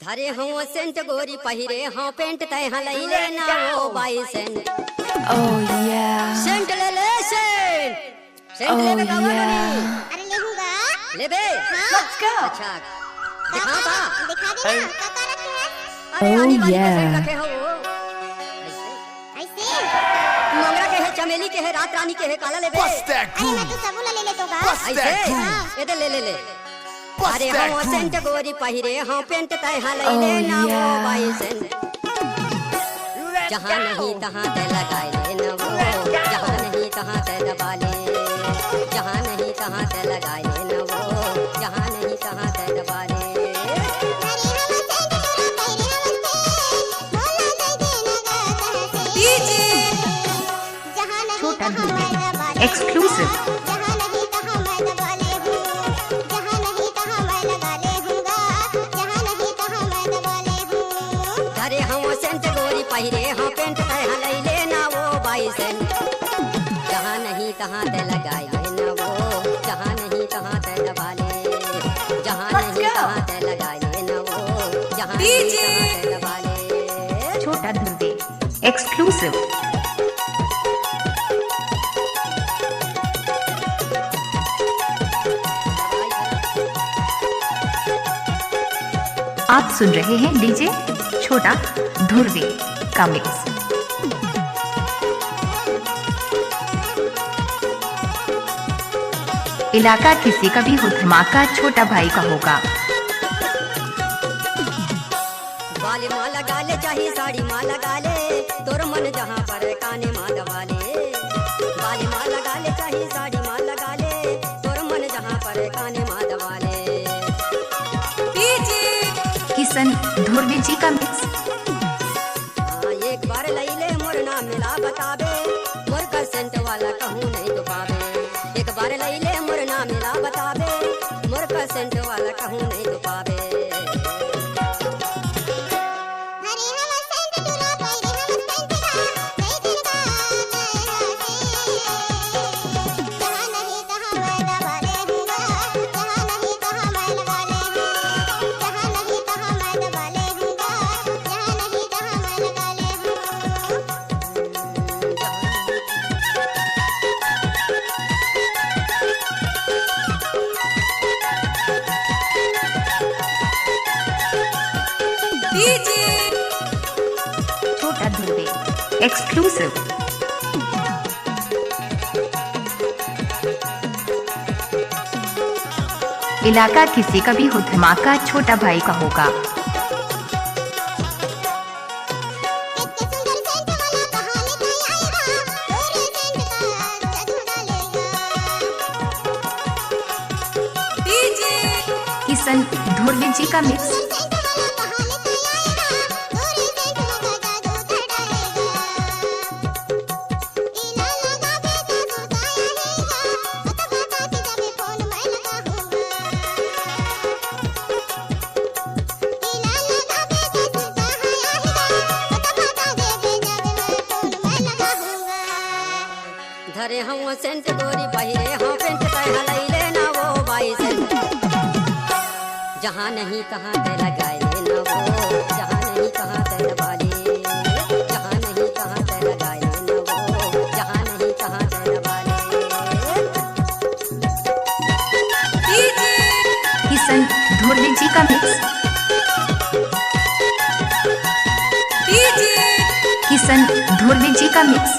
धरे हूँ सेंट गोरी पहिरे हाँ पेंट तय हलैले ना वो बाई सेंट। Oh yeah. सेंट ले ले सेंट। सेंट ले बे गावा नहीं। अरे लेहूंगा। ले बे। Let's go. अच्छा। दिखा बा। दिखा दे ना काका रखे हैं। अरे Oh, आनी बानी का yeah. सेंट रखे हो वो। ऐसे मोंगरा के है चमेली के है रात रानी के है काला ले बे। अरे मैं तो सबूला ले लेतो गा। ऐसे। ये दे ले ले ले। अरे हाँ सेंट गोरी पहिरे हाँ पेंट तय हलैले Oh, ना वो yeah. By Saint. जहाँ नहीं तहाँ ते लगाए ले न वो, जहाँ नहीं तहाँ ते दबा ले, जहाँ नहीं तहाँ ते लगाए ले न वो, जहाँ नहीं तहाँ ते दबा ले। छोटा exclusive. जहाँ नहीं तहाँ मैं दबा ले हूँ, जहाँ नहीं तहाँ मैं लगा ले हूँगा, जहाँ नहीं तहाँ मैं दबा ले हूँ। धरे हम सेंट गोरी पहिरे हाँ पेंट तय हलैले ना वो बाई सेंट। जहाँ नहीं तहाँ ते लगाए ले न वो, जहाँ नहीं तहाँ ते दबा ले, जहाँ नहीं तहाँ ते लगाए ले न वो, जहाँ नहीं तहाँ ते दबा ले। छोटा धुंधे exclusive. आप सुन रहे हैं डीजे छोटा धुर्वे का मिक्स। इलाका किसी का भी हो धमाका छोटा भाई का होगा। बाले माँ लगा ले चाहे साड़ी माँ लगा ले, तोर मन जहाँ पर काने माँ दबा ले। बाले माँ लगा ले चाहे साड़ी माँ लगा ले, तोर मन जहाँ पर काने माँ दबा ले। किशन धुर्वे जी का मिक्स। हाँ एक बार लई ले मोर नाम मिला बताबे, मोर का सेंट वाला कहूँ नहीं तो पावे। एक बार लई ले मोर नाम मिला बताबे, मोर का सेंट वाला कहूँ नहीं तो पावे। हरे हम सेंट दुला पहिरे हम सेंट गा, नहीं दिलगा जहाँ नहीं तहाँ मैं दबा ले हूँगा, जहाँ नहीं तहाँ मैं लगा ले हूँ, जहाँ नहीं तहाँ मैं दबा ले हूँगा, जहाँ नहीं तहाँ मैं लगा ले हूँ। छोटा धुर्वे एक्सक्लूसिव। इलाका किसी का भी हो धमाका छोटा भाई का होगा। कितने सुंदर सेंट वाला कहाँ लेकर आएगा, गोरे सेंट का जादू डालेगा। किशन धुर्वे जी का मिक्स। सेंट वाला कहाँ लेकर आएगा, गोरे सेंट का जादू डालेगा। इला लगा बेटा सुताया रहेगा, बता बता के जब फोन मैं लगाऊंगा। इला लगा बेटा सुताया रहेगा, बता बता के जब मैं फोन मैं लगाऊंगा। धरे हम सेंट गोरी पहिरे हाँ पेंट तय हलैले ना वो बाई सेंट। जहाँ नहीं तहाँ ते लगाए ले न वो, जहाँ नहीं तहाँ ते दबा ले, जहाँ नहीं तहाँ ते लगाए ले न वो, जहाँ नहीं तहाँ ते दबा ले। किशन धुर्वे जी का मिक्स। किशन धुर्वे जी का मिक्स।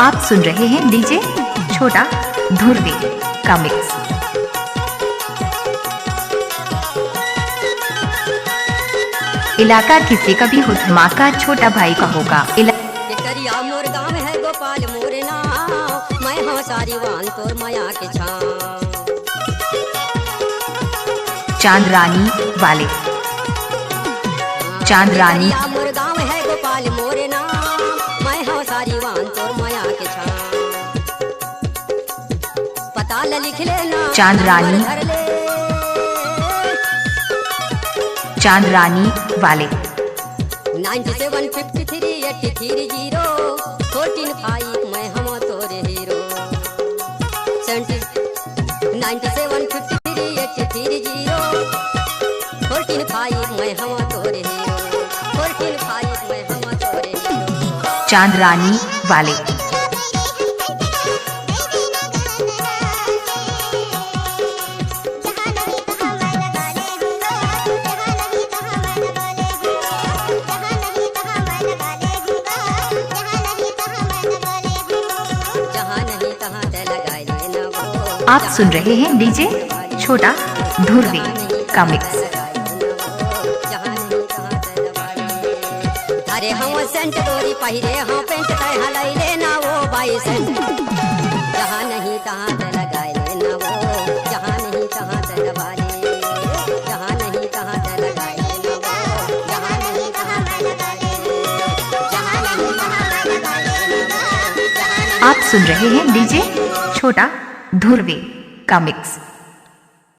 आप सुन रहे हैं डीजे छोटा धुर्वे का मिक्स। इलाका किसी का भी हो धमाका छोटा भाई का होगा। ये करिया मोर गाँव है गोपाल मोर नाम, मैं हाँ सारी वान तोर माया के छाँव। चांद रानी वाले। चांद रानी। करिया मोर गाँव है गोपाल मोर नाम, मैं हाँ सारी वान तोर माया के छाँव। पता ल लिख लेना चांद रानी। नंबर धर ले। चांद रानी वाले। 97 53 83 0 14 5 मैं हम तोरे हीरो। 97 53 83 0 चांदरानी वाले। आप सुन रहे हैं डीजे छोटा धुर्वी का मिक्स। अरे हम सेंट तोरी पहिरे हाँ पेंट तय हलैले ना वो बाई सेंट जहाँ नहीं तहाँ ते लगाए ना वो जहाँ नहीं तहाँ ते दबा ले जहाँ नहीं तहाँ ते लगाए ना वो जहाँ नहीं तहाँ ते लगा ले जहाँ नहीं तहाँ ते लगा ले आप सुन रहे हैं डीजे छोटा धुर्वी का मिक्स।